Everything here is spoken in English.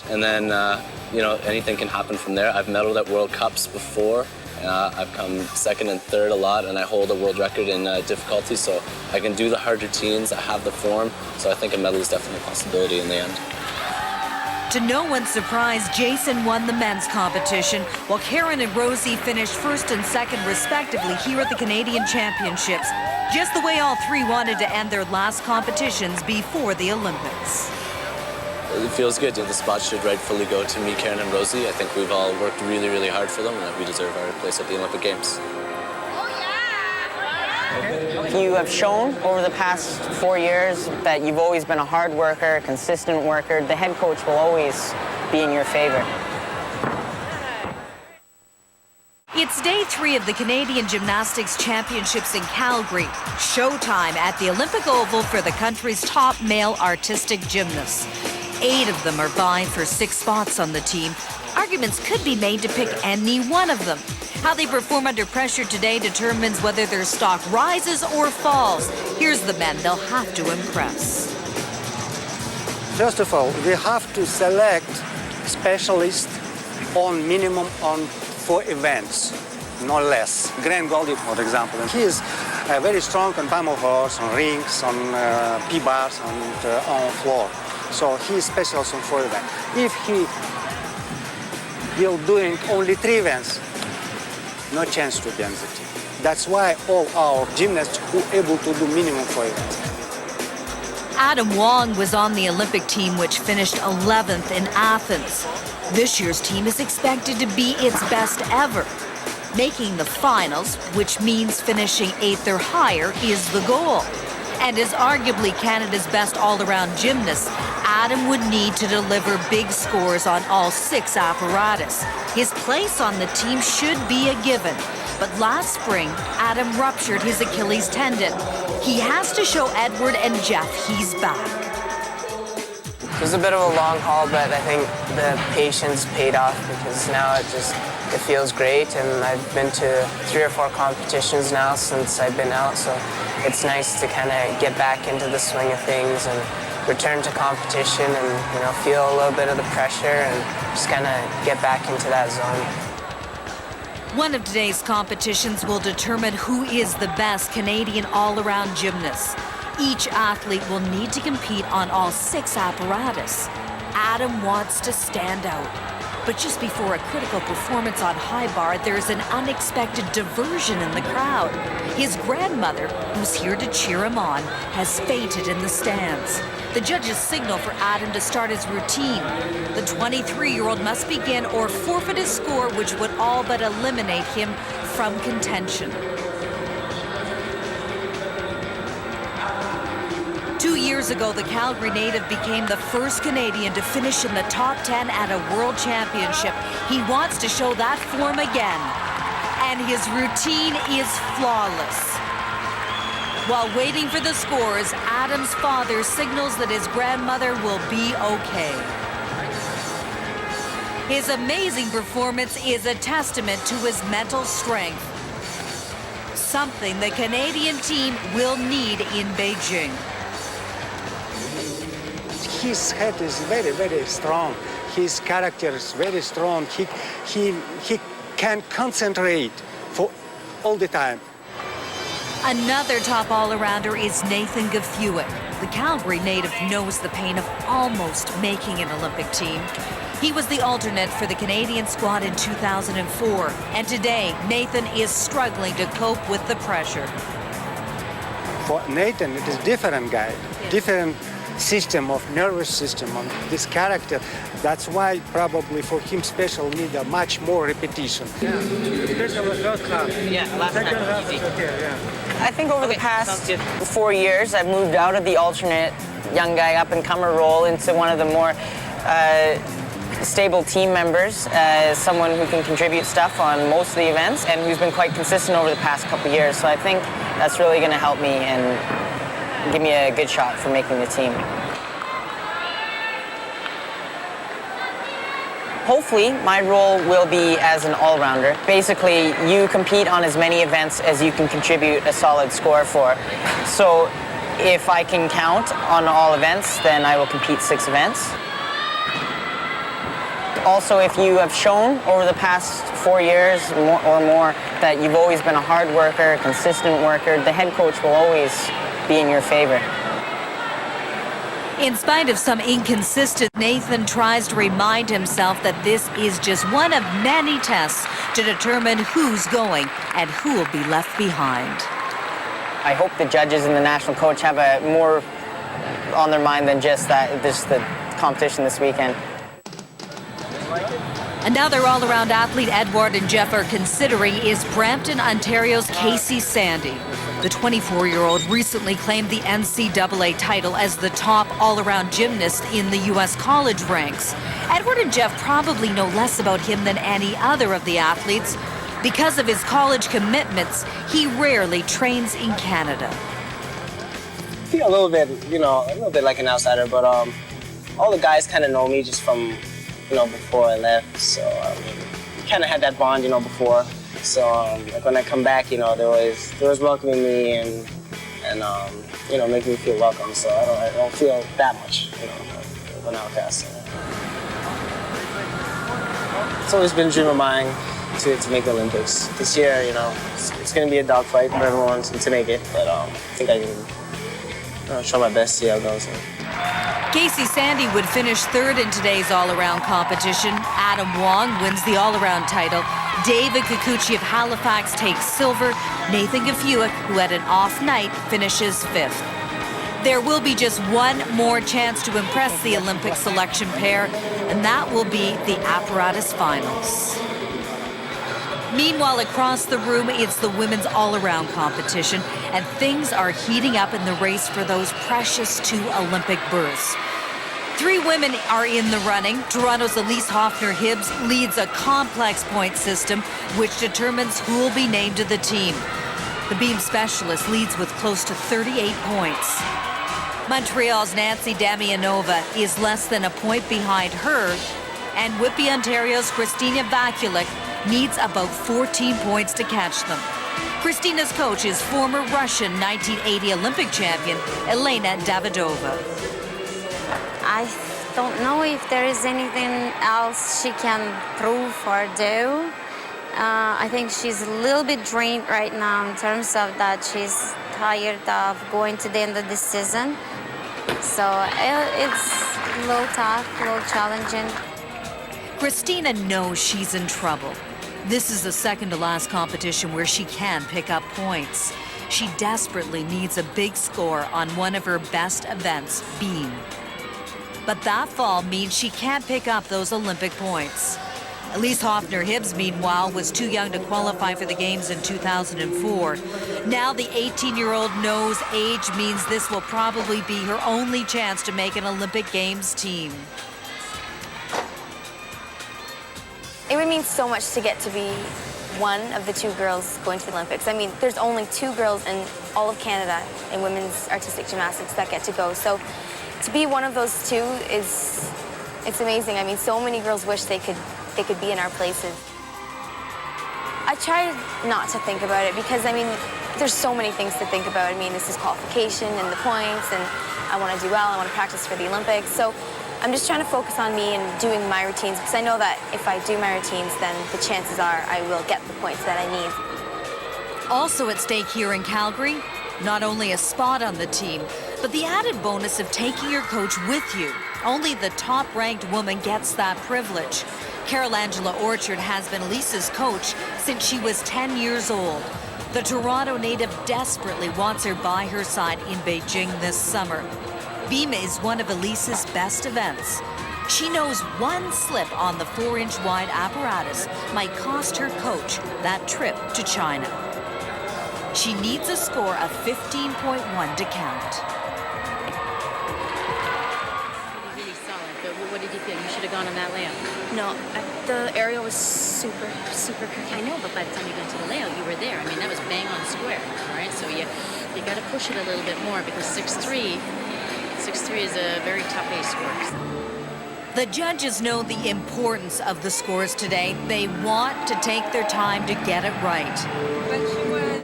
And then, you know, anything can happen from there. I've medaled at World Cups before. I've come second and third a lot, and I hold a world record in difficulty, so I can do the hard routines. I have the form, so I think a medal is definitely a possibility in the end. To no one's surprise, Jason won the men's competition, while Karen and Rosie finished first and second respectively here at the Canadian Championships, just the way all three wanted to end their last competitions before the Olympics. It feels good. The spot should rightfully go to me, Karen, and Rosie. I think we've all worked really, really hard for them, and that we deserve our place at the Olympic Games. You have shown over the past 4 years that you've always been a hard worker, a consistent worker. The head coach will always be in your favor. It's day 3 of the Canadian Gymnastics Championships in Calgary. Showtime at the Olympic Oval for the country's top male artistic gymnasts. 8 of them are vying for 6 spots on the team. Arguments could be made to pick any one of them. How they perform under pressure today determines whether their stock rises or falls. Here's the men they'll have to impress. First of all, we have to select specialists on minimum on 4 events, no less. Grant Goldie, for example, he is very strong on pommel horse, on rings, on P-bars, and on floor. So he is specialist on 4 events. If he will doing only 3 events, no chance to be on the team. That's why all our gymnasts who able to do minimum 4 events. Adam Wong was on the Olympic team, which finished 11th in Athens. This year's team is expected to be its best ever. Making the finals, which means finishing 8th or higher, is the goal. And as arguably Canada's best all-around gymnast, Adam would need to deliver big scores on all 6 apparatus. His place on the team should be a given. But last spring, Adam ruptured his Achilles tendon. He has to show Edward and Jeff he's back. It was a bit of a long haul, but I think the patience paid off because now it feels great, and I've been to 3 or 4 competitions now since I've been out, so it's nice to kind of get back into the swing of things and return to competition and, you know, feel a little bit of the pressure and just kind of get back into that zone. One of today's competitions will determine who is the best Canadian all-around gymnast. Each athlete will need to compete on all 6 apparatus. Adam wants to stand out. But just before a critical performance on high bar, there's an unexpected diversion in the crowd. His grandmother, who's here to cheer him on, has fainted in the stands. The judges signal for Adam to start his routine. The 23-year-old must begin or forfeit his score, which would all but eliminate him from contention. 2 years ago, the Calgary native became the first Canadian to finish in the top 10 at a World Championship. He wants to show that form again, and his routine is flawless. While waiting for the scores, Adam's father signals that his grandmother will be okay. His amazing performance is a testament to his mental strength, something the Canadian team will need in Beijing. His head is very, very strong. His character is very strong. He can concentrate for all the time. Another top all-arounder is Nathan Gafuick. The Calgary native knows the pain of almost making an Olympic team. He was the alternate for the Canadian squad in 2004, and today Nathan is struggling to cope with the pressure. For Nathan, it is different guy, different system of nervous system on this character. That's why probably for him special need a much more repetition. Yeah, especially first half. Yeah, last second half is okay, yeah. I think over the past 4 years, I've moved out of the alternate young guy up-and-comer role into one of the more stable team members, someone who can contribute stuff on most of the events and who's been quite consistent over the past couple of years. So I think that's really going to help me and give me a good shot for making the team. Hopefully, my role will be as an all-rounder. Basically, you compete on as many events as you can contribute a solid score for. So if I can count on all events, then I will compete 6 events. Also, if you have shown over the past 4 years or more that you've always been a hard worker, a consistent worker, the head coach will always be in your favor. In spite of some inconsistent, Nathan tries to remind himself that this is just one of many tests to determine who's going and who will be left behind. I hope the judges and the national coach have a more on their mind than just the competition this weekend. Another all-around athlete Edward and Jeff are considering is Brampton, Ontario's Casey Sandy. The 24-year-old recently claimed the NCAA title as the top all-around gymnast in the U.S. college ranks. Edward and Jeff probably know less about him than any other of the athletes. Because of his college commitments, he rarely trains in Canada. I feel a little bit like an outsider, but all the guys kind of know me just from, before I left. So kind of had that bond, before. So like when I come back, they're always welcoming me and making me feel welcome. So I don't feel that much, of an outcast. It's always been a dream of mine to make the Olympics. This year, it's going to be a dogfight for everyone to make it, but I think I can try my best to see how it goes. Casey Sandy would finish third in today's all-around competition. Adam Wong wins the all-around title. David Kikuchi of Halifax takes silver. Nathan Gafuik, who had an off night, finishes fifth. There will be just one more chance to impress the Olympic selection pair, and that will be the apparatus finals. Meanwhile, across the room, it's the women's all-around competition, and things are heating up in the race for those precious 2 Olympic berths. 3 women are in the running. Toronto's Elise Hoffner-Hibbs leads a complex point system which determines who will be named to the team. The beam specialist leads with close to 38 points. Montreal's Nancy Damianova is less than a point behind her, and Whitby, Ontario's Christina Vakulik needs about 14 points to catch them. Christina's coach is former Russian 1980 Olympic champion Elena Davidova. I don't know if there is anything else she can prove or do. I think she's a little bit drained right now in terms of that she's tired of going to the end of the season. So it's a little tough, a little challenging. Christina knows she's in trouble. This is the second to last competition where she can pick up points. She desperately needs a big score on one of her best events, beam. But that fall means she can't pick up those Olympic points. Elise Hoffner-Hibbs, meanwhile, was too young to qualify for the Games in 2004. Now the 18-year-old knows age means this will probably be her only chance to make an Olympic Games team. It would mean so much to get to be one of the 2 girls going to the Olympics. I mean, there's only 2 girls in all of Canada in women's artistic gymnastics that get to go. So to be one of those 2 it's amazing. I mean, so many girls wish they could be in our places. I try not to think about it because, I mean, there's so many things to think about. I mean, this is qualification and the points, and I want to do well, I want to practice for the Olympics. So I'm just trying to focus on me and doing my routines because I know that if I do my routines, then the chances are I will get the points that I need. Also at stake here in Calgary, not only a spot on the team, but the added bonus of taking your coach with you. Only the top-ranked woman gets that privilege. Carol Angela Orchard has been Lisa's coach since she was 10 years old. The Toronto native desperately wants her by her side in Beijing this summer. Beam is one of Elise's best events. She knows one slip on the 4-inch wide apparatus might cost her coach that trip to China. She needs a score of 15.1 to count. Really solid, but what did you feel? You should have gone on that layout. No, the aerial was super quick. I know, but by the time you got to the layout, you were there. I mean, that was bang on square, all right? So you got to push it a little bit more because 6'3" is a very tough A score. The judges know the importance of the scores today. They want to take their time to get it right.